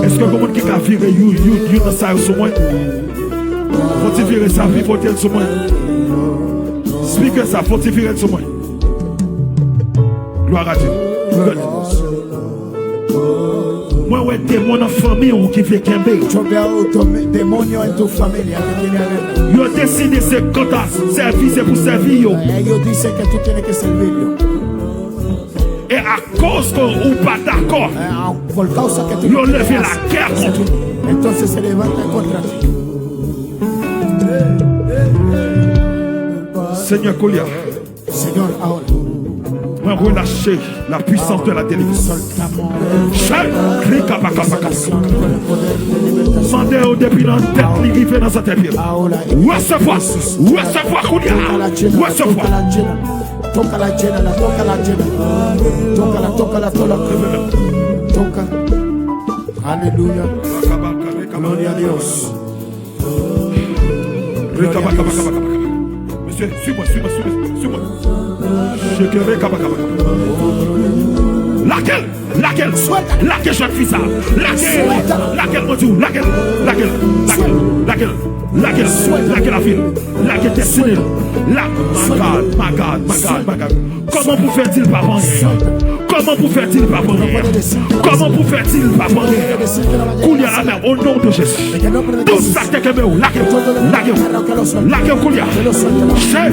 Est-ce que comment qui a viré you dans ça sur moi? Faut-il virer sa vie, faut-il sur moi? Explique ça, faut-il virer sur moi? Gloire à Dieu. Moi, ouais, démon en famille ou qui fait qu'un bé. Demonio en tu familia que tiene adentro. Yo décidé c'est quand t'as servi, c'est pour servir yo. Ellos dicen que tú tienes que servirlo. Et à cause qu'on ou pas d'accord, Por causa que tú yo levé la guerre contre nous. entonces se levanta contra ti. Seigneur Kolia, Señor, ahora moi relâcher la puissance de la délivrance. Mandez au depuis dans la tête, il dans sa tête. Recevoir, Kolia, recevoir. Toca la llena, toca la llena. Toca. Aleluya. Gloria a Dios. Monsieur, suis-moi. Laquelle jeune fille ça? Laquelle mon Dieu? Laquelle la fille? Laquelle destinée? My God. Comment pour faire-il pas venir? Comment pour faire-il pas venir? Koulia la mer au nom de Jésus. Tout ça que tu veux, laquelle Koulia. C'est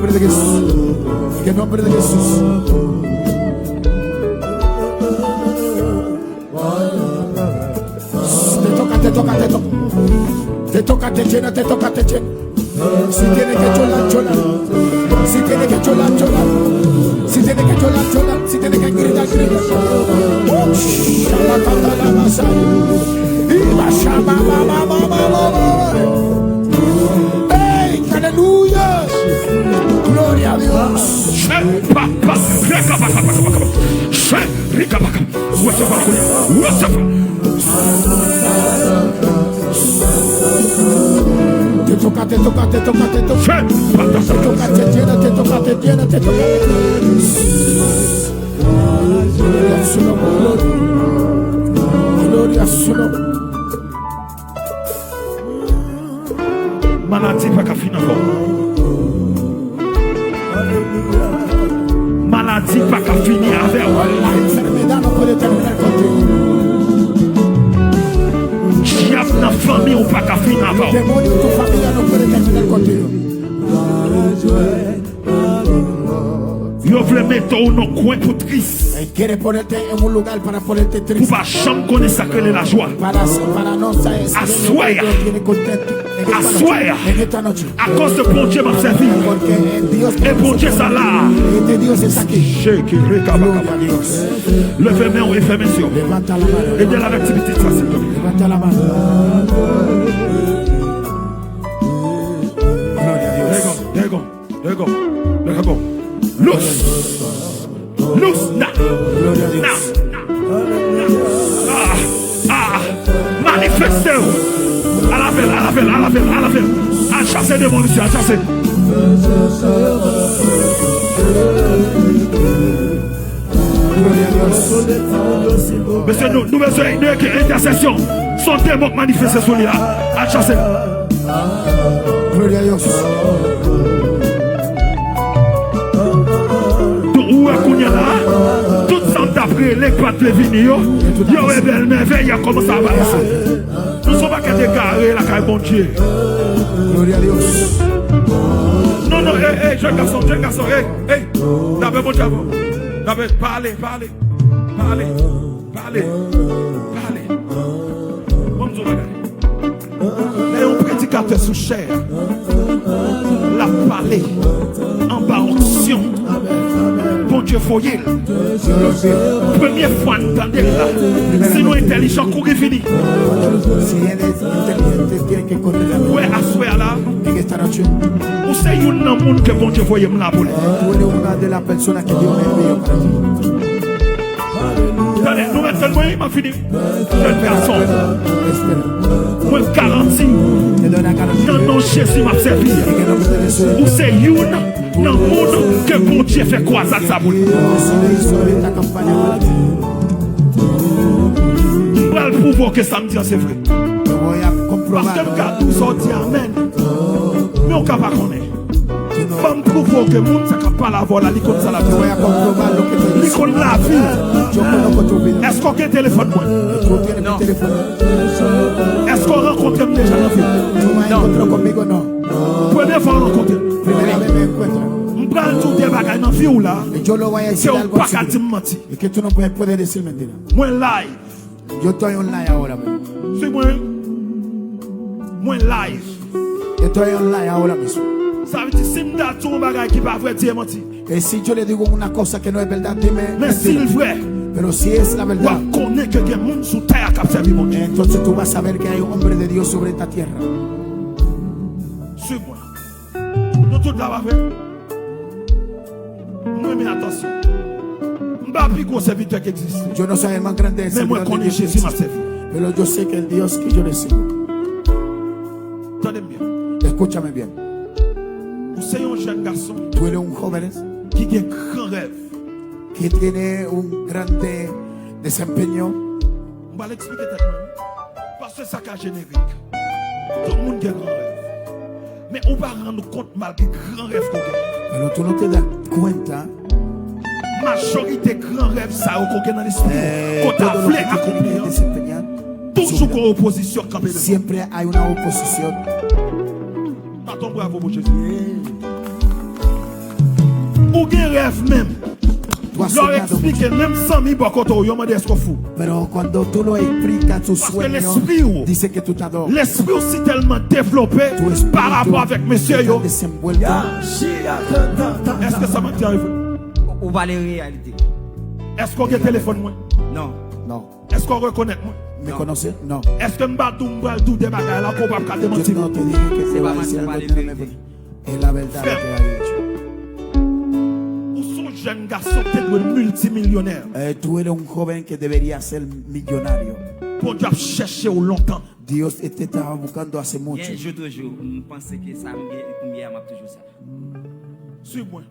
que Que nombre de Jesús. Te toca, te llena. Si tiene que cholar. Si tiene que cholar. Si tiene que gritar. ¡Hey! ¡Aleluya! ¡Gloria a Dios! Te toca. Te llena. Gloria a su nombre. Maladie pas qu'à finir encore. Maladie pas qu'à finir avec. La enfermedad no puede terminar contigo. Diable dans la famille ou pas qu'à finir avec. Demonio en tu familia no puede terminar contigo. Yo voulais mettre au nom coin pour triste. Quiere ponerte en un lugar para ponerte Pour triste. pas jamais connaître ça que la joie. Para no saber si Assuaya. Dios tiene contento en esta noche. À cause de bon Dieu m'a servi. Porque Dios Et bon Dieu ça là. Dios es aquí. Gloria a Dios. Levez main et fermez les yeux. Levanta la mano. Et de la activité de ça s'il te plaît. Levanta la mano. Gloria a Dios. There you go. Loose now. Gloria a Dios. Manifestez-vous. À la veille. À chasser des munitions, à chasser. Monsieur, nous besoin d'intercession. Son démon manifesté sur lui là. À chasser. Gloria a Dios. Où est qu'on y a là? Tout ça d'après les pattes de vinio. Yo est belle merveille, comment ça va? Nous sommes pas qu'à décarrer la caille bon Dieu. Gloria a Dios. Non, jeune garçon, hey, d'abord mon diable. D'abord, parlez. Bon, nous allons et un prédicateur sous chair. La parler en bas onction. Bon Dieu, foyer. Première fois, nous entendons là. Si nous intelligents, courir fini. Si eres inteligente, tienes que correr. Ouais, assoir là. En esta noche, Vous savez, il y a un monde que bon Dieu voyait là pour lui. tú eres una de las personas que Dios me envió para ti. Attendez, nous maintenant, moi, il m'a fini. Jeune personne, Espera. moi, garantie. Te doy una garantía. Non, Jésus m'a servi. En el nombre de Jesús. Vous savez, Dans le monde que bon Dieu fait quoi ça pour lui. On va le prouver que ça me dit c'est vrai. Parce que le gars tout sorti amen. Mais on ne peut pas connaître. Femme trouve que le monde ne peut pas l'avoir la licone ça la vie. Licone la vie. Est-ce qu'on a un téléphone moi? Non. Est-ce qu'on rencontre déjà dans la vie? Non. Première fois rencontré. On prend tout des bagages dans la vie ou là. C'est un pas qu'à te mentir. Que tu no puedes decir mentira. Moi live. Yo estoy online ahora. C'est moi live. Yo estoy online ahora mismo. Ça veut dire si je me tout un bagage qui pas vrai, tu es menti. Que si yo le digo una cosa que no es verdad, dime. Mais si le vrai, Pero si es la on verdad, connaît que quelqu'un monde sur terre qui a servi mon Dieu. entonces tú vas a ver que hay un hombre de Dios sobre esta tierra. Suis-moi. Nous tout là va faire. Moi mais attention. Je ne pas plus gros serviteur qui existe. Yo no soy el más grande del Mais moi servidor de connais Dios que Jésus m'a existe. servi. Pero yo sé que el Dios que yo le sigo. Attendez bien. Escúchame bien. Vous êtes un jeune garçon Tú eres un joven qui a un grand rêve. que tiene un grande desempeño. On va l'expliquer tellement. Parce que ça a générique. Tout le monde a un grand rêve. Mais on va rendre compte malgré le grand rêve qu'on a. Pero tú no te das cuenta. Majorité grand rêve ça qu'on a dans l'esprit. Qu'on Todo a lo voulu que tú quieres accomplir. desempeñar. Toujours qu'on opposition campée devant. Siempre hay una oposición. Attends, bravo pour Jésus. Ou gen rêve même. Tú has Leur soñado explique même 100 000 bakoto, yo m'a dit est-ce qu'on fou. Pero cuando tú lo explicas tu Parce que sueño, l'esprit, dice que tú te adores. l'esprit aussi tellement développé Tu espíritu par rapport avec monsieur yo. está desenvuelto. Est-ce que ça m'a dit arrivé? Ou va les réalités. Est-ce qu'on a un téléphone moi? Non. No. Est-ce qu'on reconnaît moi? ¿Me No. conoces? No. Est-ce que m'bal tout des bagages là qu'on va pas Yo démentir? no te dije que te Se va a va a decir algo manchar que no la me verité. Es la verdad lo que ha dicho. Ou son jeune garçon peut-être multimillionnaire. Tú eres un joven que debería ser millonario. Pour Dieu chercher au longtemps. Dios te estaba buscando hace mucho. Bien, je toujours, je pense que ça me m'a toujours ça. Suis-moi.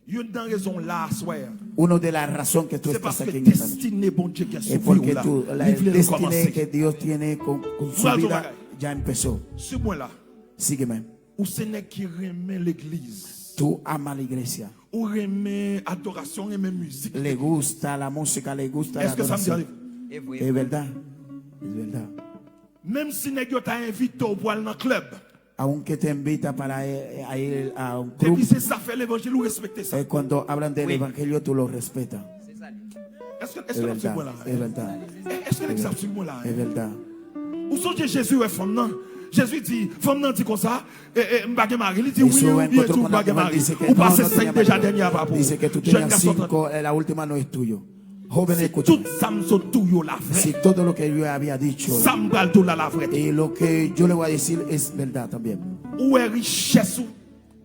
Une des raisons là, soir. Una de las razones que tú C'est estás parce que aquí en esta noche destiné bon Dieu qui a es sauvé porque là. tú, la Il voulait destiné recommencer. que Dios tiene con su Voilà, vida Tomás. ya empezó. Suis-moi là. Sígueme. Ou ce n'est qui remet l'église. Tú amas la iglesia. Ou remet adoration, remet musique. Le gusta la música, le gusta la Est-ce que ça me dit adoración. arrive? Et vous, Es verdad. Es verdad. Même si n'est t'a invité au boire dans le club. Aunque te invita para a ir a un Et club, puis c'est ça fait l'évangile ou respecter ça. cuando hablan del Oui. evangelio tú lo respetas. c'est ça. Est-ce Es que verdad. moi là? Es verdad. Est-ce que l'exemple sur moi là? Es verdad. Ou songe Jésus est femme non? Jésus dit, femme non dit comme ça, m'bagé mari, il dit oui, Eso oui, encontró tout con m'bagé Abraham, mari. dice que Ou no, passé no 5 tenía déjà marido. dernière par rapport. Dice que tú Jeune tenías garçon, 5, la última no es tuyo. Joven, si escucha. tout ça me saute tout yo la Si vraie. todo lo que yo había dicho Ça me parle tout là la vraie. y lo que yo le voy a decir es verdad también. Ou est richesse ou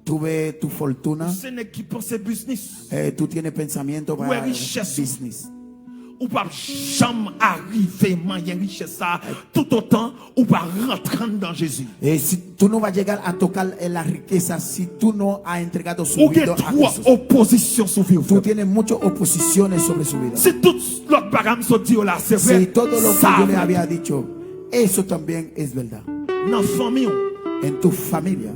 Tuve tu fortuna, ce n'est qui pense business. tú tienes pensamiento Ouais, para richesse. business. Ou pas jamais arriver moyen richesse ça tout autant ou pas rentrer dans Jésus. Si tú no vas a llegar a tocar la riqueza si tú no has entregado su Ou vida gen a trois Jesús. oppositions sur vie. Tú tienes muchas oposiciones sobre su vida. Si tout l'autre bagage se dit là, c'est Si vrai. todo lo que ça yo le vrai. había dicho, eso también es verdad. Dans famille, En tu familia.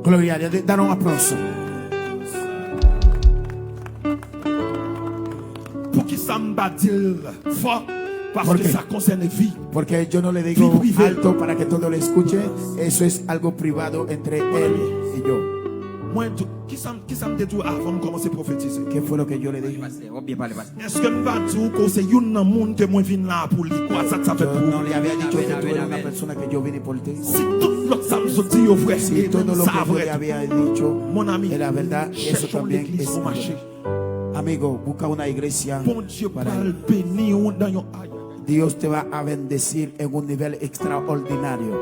Gloria a Dios, dar un aplauso. pour qui ça me bat fort parce ¿Por que qué? ça concerne vie. Porque yo no le digo Vie privée. alto para que todo lo escuche. Eso es algo privado entre él y yo. Moi, qui ça me dit tout avant de commencer à prophétiser? ¿Qué fue lo que yo le dije? Pasteur, ou bien pas le pasteur. Est-ce que me bat tout que c'est une dans le monde que moi viens là pour lui quoi ça fait Yo pour no le había dicho que Amén, tú eres amén, una amén. persona que yo vine por ti. si tout l'autre ça me se dit au vrai Si et todo même lo ça que yo le vrai. había dicho Mon ami, era verdad, eso cherchons también l'église es au marché. verdad. Amigo, busca una iglesia. Bon Dieu para parle él. béni ou dans yon aïe. Dios te va a bendecir en un nivel extraordinario.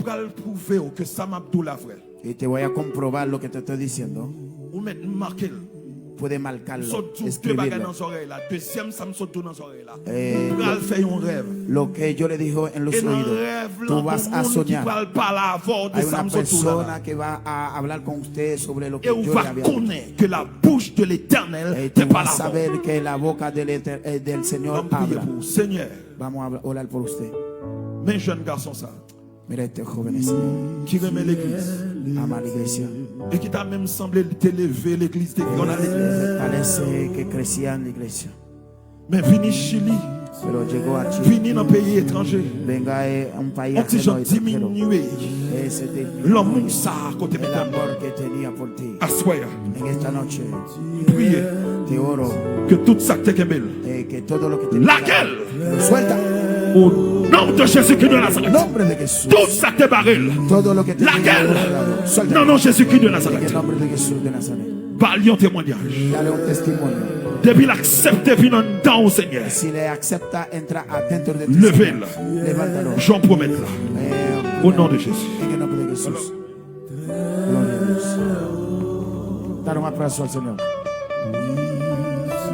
m'bral prouver que ça m'a dit la vraie. Y te voy a comprobar lo que te estoy diciendo. Ou mettre marquer. Puede marcarlo, Deux bagages escribirlo. dans les oreilles là. Deuxième, ça me saute dans les oreilles là. M'bral fait un rêve. Lo que yo le dijo en los Et dans le oídos. rêve Tú là, vas un a monde qui soñar. parle pas la voix de Hay ça una me saute là. persona que va a hablar con usted sobre lo que Et on yo le va había dicho. connaître que la bouche de l'Éternel Y n'est tú pas vas la a voix. saber que la boca del Señor On va prier habla. pour Seigneur. Vamos a orar por usted. Mes jeunes garçons ça. Mira este joven, Señor. Qui remet l'église. Ama la iglesia. Et qui t'a même semblé t'élever l'église de qu'on a Parece que crecía en la iglesia. mais vini Chili, Pero llegó a Chile. vini dans un pays étranger. Venga a un país On petit gens ajeno, extranjero. diminué. Ese L'homme ça à côté el maintenant. amor que tenía por ti. Assoya. En esta noche Priez te oro que tout ça te kembel. que todo lo que te Laquelle? suelta. Au nom de Jésus-Christ de Nazareth. Nombre de Jesús. Tout ça te barrel. Todo lo que te Laquelle? suelta. Non, non, Jésus-Christ de En el Nazareth. nombre de Jesús de Nazaret. Parlions témoignage. Dale un testimonio. Depuis l'accepter, puis dans le temps au Seigneur. Si le acepta, entra adentro de ti. Levez-la. Levántalo. J'en promets là. Au nom de Jésus. En el nombre de Jesús. Gloria a Dios. Dar un abrazo al Señor.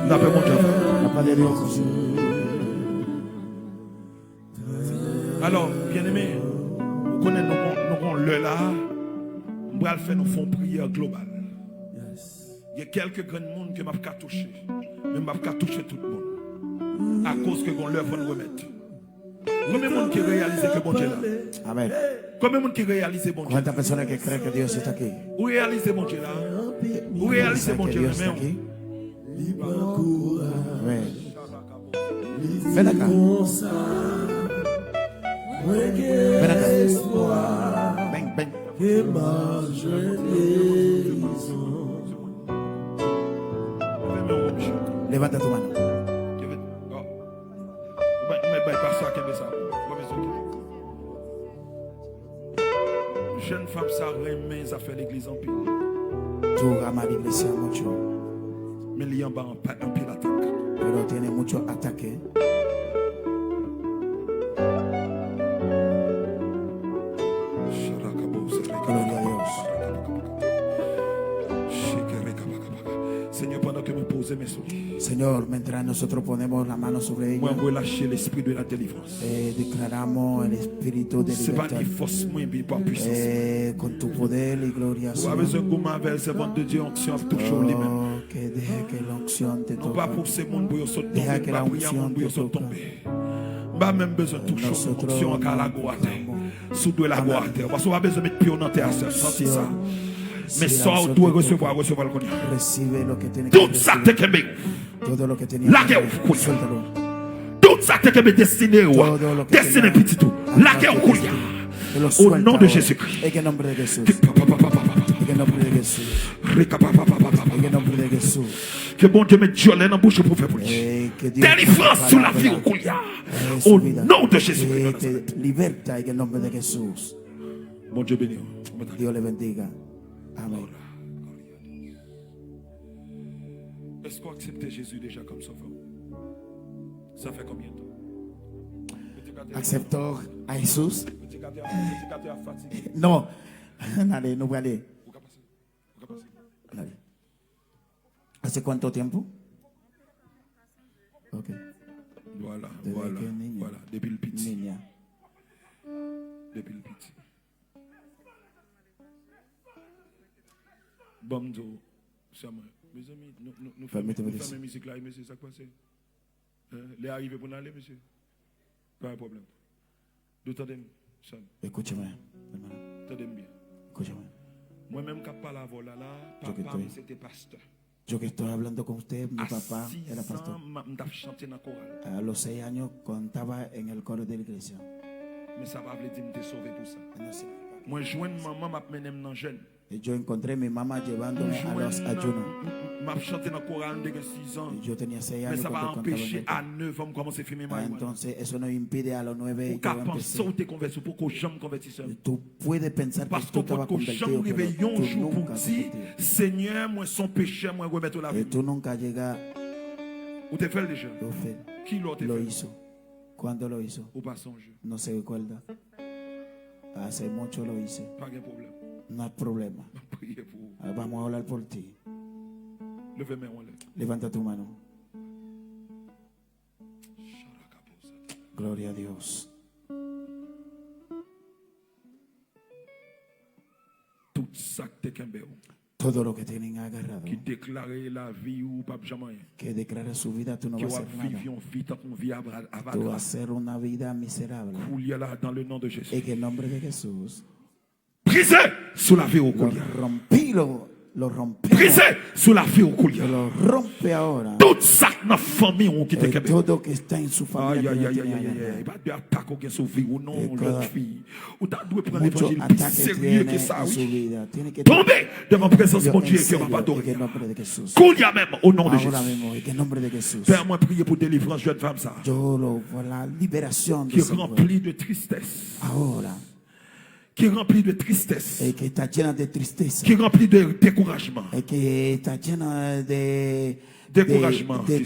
D'après mon Dieu. La paz de Dios. Alors, bien-aimé, vous connaissez le là, on va faire nos fonds prière globale. Il y a quelques grands monde que je ne peux pas toucher, mais je ne peux pas toucher tout le monde. À cause que on l'œuvre nous remettre. Combien de monde qui réalise que bon Dieu là? Amen. Combien de monde qui réalise bon Dieu? ¿Cuántas personas que creen que Dios está aquí? Vous réalisez bon Dieu là? Vous réalisez bon Que Dieu Dios là? está aquí. Amén. Ven acá. Ven acá. Ven, ven. Levanta tu mano. Jeune femme, ça remet, ça fait l'église en pile. Tú amas la iglesia mucho, Mais il y a un pile attaque. pero tiene mucho ataque. Gloria a Dios. Seigneur, pendant que me posez mes souliers, Señor, mientras nosotros ponemos la mano sobre moi, ella, relâcher l'esprit de la délivrance. declaramos el espíritu de C'est pas libertad. ni force, moins, mais pas puissance. Con tu poder y gloria, Vous avez Señor. un goût avec ce vent de Dieu, onction toujours les mêmes. Oh, que deje que la unción te Non pas toque. pour ces mondes pour sauter, Deja que pas la pour y unción monde pour te toque. tomber. Pas même besoin de toucher Nosotros onction en la droite. Sous de la droite. Parce qu'on a besoin de mettre pied dans terre, senti ça. Mais Si ça, la on unción doit te recevoir toque, le cognac. recibe lo que tiene que Tout ça recibir. te kembe. Todo lo que tenía La que que recibir, cuya. suéltalo. Tout ça te kembe destiné. Todo lo que Destiné tenía petit tout. a La que través de cuya. Cristo. Que lo Au suelta nom de ahora. Jésus-Christ. En el nombre de Jesús. Que En el nombre de Jesús. En el nombre de Jesús. bon Dieu mette Dieu dans la bouche pour faire prier. Que Dios Délivrance sur la vie au couillard. Au nom de Jésus. te liberta en el nombre de Jesús. Bon Dieu béni. Dios le bendiga. Amén. Est-ce qu'on accepte Jésus déjà comme sauveur? Ça fait combien de temps? ¿Aceptó a Jesús? Petit gâteau a fatigué. No. Dale, no voy a leer. Dale. ¿Hace cuánto tiempo? Ok. Voilà, Desde voilà, que niño. voilà. Depuis le petit. Niña. Depuis le petit. Bamdo, ça m'a. Mes amis, nous Permettez-moi de faisons dire. la musique là, monsieur, ça quoi c'est? Les arrivés pour nous aller, monsieur? Pas un problème. D'autant d'aime, ça. Escúchame, hermano. T'aime bien. Escúchame. Moi-même, quand je parle à vola là, Yo que papa, estoy- c'était pasteur. Yo que estoy hablando con usted, mi À papá 6 era pastor. ans, je chantais dans le choral. A los 6 años contaba en el coro de la iglesia. Mais ça va veut dire que je sauvé pour ça. No sé. Moi, je joins maman, m'a mené dans jeune. Yo encontré a mi mamá llevándome a los ayunos. M'a chanté dans le choral dès que 6 ans. Yo tenía 6 Mais años ça va cuando contaba en empêcher el à 9 ans de commencer à filmer ma Entonces eso nos impide a los 9 Ou que qu'à yo penser empecé. ou t'es converti, pour qu'on jamais convertisse. Tú puedes pensar Parce que tú qu'on peut estabas qu'on convertido, jamais pero réveiller un tú jour pour nunca te dire, convertido. Seigneur, moi son péché, moi remettre la Y vie. tú nunca llegas Ou t'es fait déjà? a hacer. Qui l'autre Lo fait? hizo. ¿Cuándo lo hizo? Ou pas son jeu? No se recuerda. Hace mucho lo hice. Pas de problème. No hay problema. Priez pour vous. Vamos a hablar por ti. Levez mes mains. Levanta tu mano. Gloria a Dios. Tout ça que tu as Todo lo que tienen agarrado, qui déclare la vie ou pas jamais. que declara su vida, tú no Qui vas a va hacer nada. vivre une vie tant qu'on vit à Tú vas a hacer una vida miserable. là dans le nom de Jésus. En el nombre de Jesús, Brisez sous la vie au lo coulier. rompí, lo rompí. Brisez sous la vie au coulier. Lo rompe ahora. Tout ça dans la famille ou qui te kebe. Todo que está en su familia. Aïe, que no aïe, aïe, tiene aïe, aïe, agarrado. aïe. Pas de attaque aucun sur vie ou non, cada- jeune fille. Ou t'as dû prendre Mucho l'évangile plus ataque sérieux que tiene ça, en su oui. vida. Tiene que Tombez devant la présence de mon en Dieu qui serio, va pas en adorer. el nombre de Jesús. Coulier même au nom de Ahora Jésus. mismo, en el nombre de Jesús. Père, moi prier pour délivrance jeune femme ça. Yo lo por la liberación de Qui est ese pueblo. remplie de tristesse. Ahora, Qui est remplie de tristesse. que está llena de tristeza. Qui est remplie de découragement. Que está llena de Découragement. de